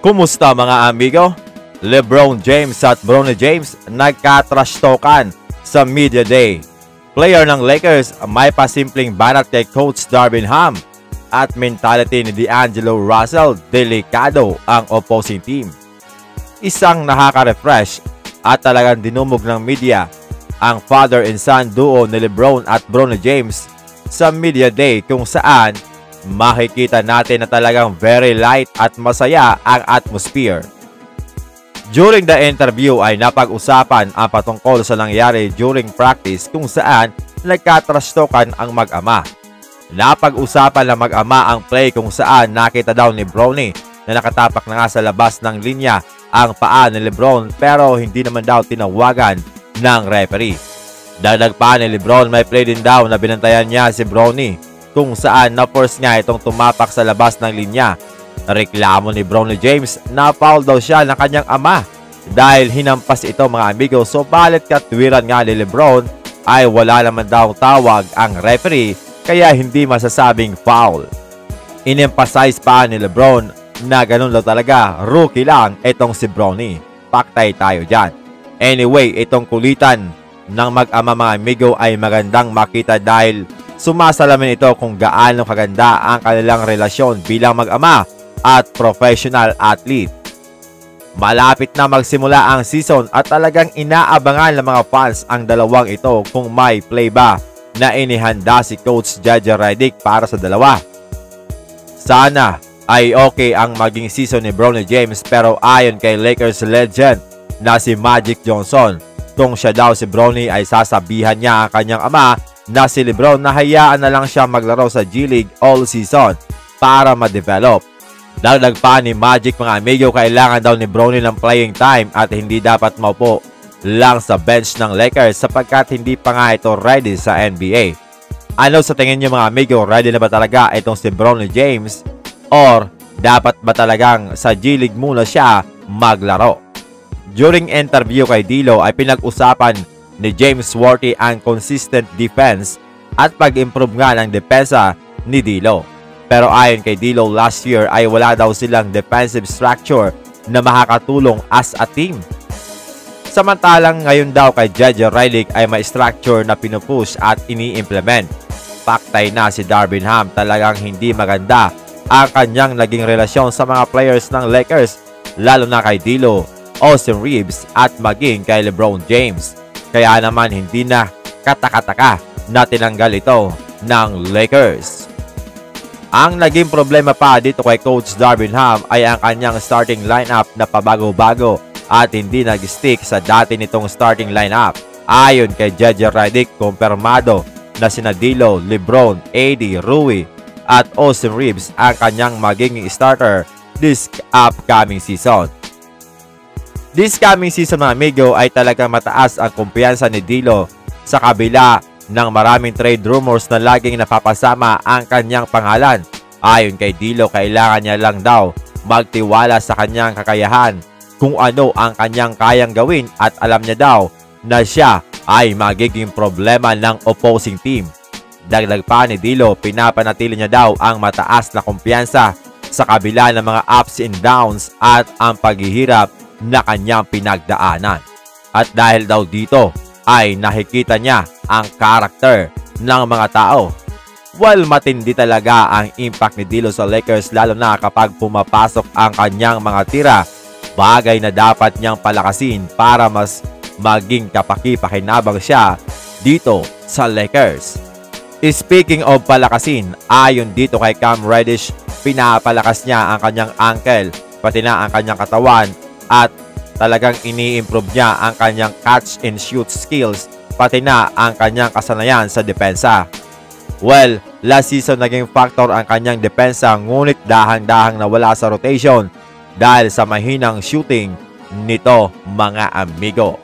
Kumusta mga amigo? LeBron James at Bronny James nagka-trash talkan sa Media Day. Player ng Lakers may pasimpleng banat kay Coach Darvin Ham at mentality ni D'Angelo Russell, delikado ang opposing team. Isang nakaka-refresh at talagang dinumog ng media ang father and son duo ni LeBron at Bronny James sa Media Day, kung saan makikita natin na talagang very light at masaya ang atmosphere. During the interview ay napag-usapan ang patungkol sa nangyari during practice, kung saan nagka-trash talkan ang mag-ama. Napag-usapan ng mag-ama ang play kung saan nakita daw ni Bronny na nakatapak na nga sa labas ng linya ang paa ni LeBron, pero hindi naman daw tinawagan ng referee. Dagdag pa ni LeBron, may play din daw na binantayan niya si Bronny kung saan na-force nga itong tumapak sa labas ng linya. Reklamo ni Bronny James na foul daw siya ng kanyang ama dahil hinampas ito mga amigo. So balit katwiran nga ni LeBron ay wala naman daw tawag ang referee, kaya hindi masasabing foul. In-emphasize pa ni LeBron na ganun daw talaga, rookie lang itong si Bronny. Paktay tayo dyan. Anyway, itong kulitan ng mag-ama mga amigo ay magandang makita dahil sumasalamin ito kung gaano kaganda ang kanilang relasyon bilang mag-ama at professional athlete. Malapit na magsimula ang season at talagang inaabangan ng mga fans ang dalawang ito kung may play ba na inihanda si Coach JJ Redick para sa dalawa. Sana ay okay ang maging season ni Bronny James, pero ayon kay Lakers legend na si Magic Johnson, kung siya daw si Bronny ay sasabihan niya ang kanyang ama na si LeBron na hayaan na lang siya maglaro sa G League all season para ma-develop. Dagdag pa ni Magic mga amigo, kailangan daw ni Bronny ng playing time at hindi dapat maupo lang sa bench ng Lakers sapagkat hindi pa nga ito ready sa NBA. Ano sa tingin niyo mga amigo, ready na ba talaga itong si Bronny James or dapat ba talagang sa G League muna siya maglaro? During interview kay D'Lo ay pinag-usapan ni James Worthy ang consistent defense at pag-improve nga ng depensa ni D'Lo. Pero ayon kay D'Lo, last year ay wala daw silang defensive structure na makakatulong as a team. Samantalang ngayon daw kay JJ Redick ay may structure na pinupush at ini-implement. Paktay na si Darvin Ham, talagang hindi maganda ang kanyang naging relasyon sa mga players ng Lakers, lalo na kay D'Lo, Austin Reeves at maging kay LeBron James. Kaya naman hindi na katakataka na tinanggal ito ng Lakers. Ang naging problema pa dito kay Coach Darvin Ham ay ang kanyang starting lineup na pabago-bago at hindi nag-stick sa dati nitong starting lineup. Ayon kay JJ Redick, kumpirmado na sina D'Lo, LeBron, AD, Rui at Austin Reeves ang kanyang magiging starter this upcoming season. This coming season mga amigo ay talagang mataas ang kumpiyansa ni D'Lo sa kabila ng maraming trade rumors na laging napapasama ang kanyang pangalan. Ayon kay D'Lo, kailangan niya lang daw magtiwala sa kanyang kakayahan kung ano ang kanyang kayang gawin at alam niya daw na siya ay magiging problema ng opposing team. Dagdag pa ni D'Lo, pinapanatili niya daw ang mataas na kumpiyansa sa kabila ng mga ups and downs at ang paghihirap na kanyang pinagdaanan. At dahil daw dito ay nakikita niya ang karakter ng mga tao. Well, matindi talaga ang impact ni D'Lo sa Lakers, lalo na kapag pumapasok ang kanyang mga tira, bagay na dapat niyang palakasin para mas maging kapaki-pakinabang siya dito sa Lakers. Speaking of palakasin, ayon dito kay Cam Reddish, pinapalakas niya ang kanyang ankle, pati na ang kanyang katawan, at talagang ini-improve niya ang kanyang catch and shoot skills, pati na ang kanyang kasanayan sa depensa. Well, last season naging factor ang kanyang depensa, ngunit dahang-dahang nawala sa rotation dahil sa mahinang shooting nito mga amigo.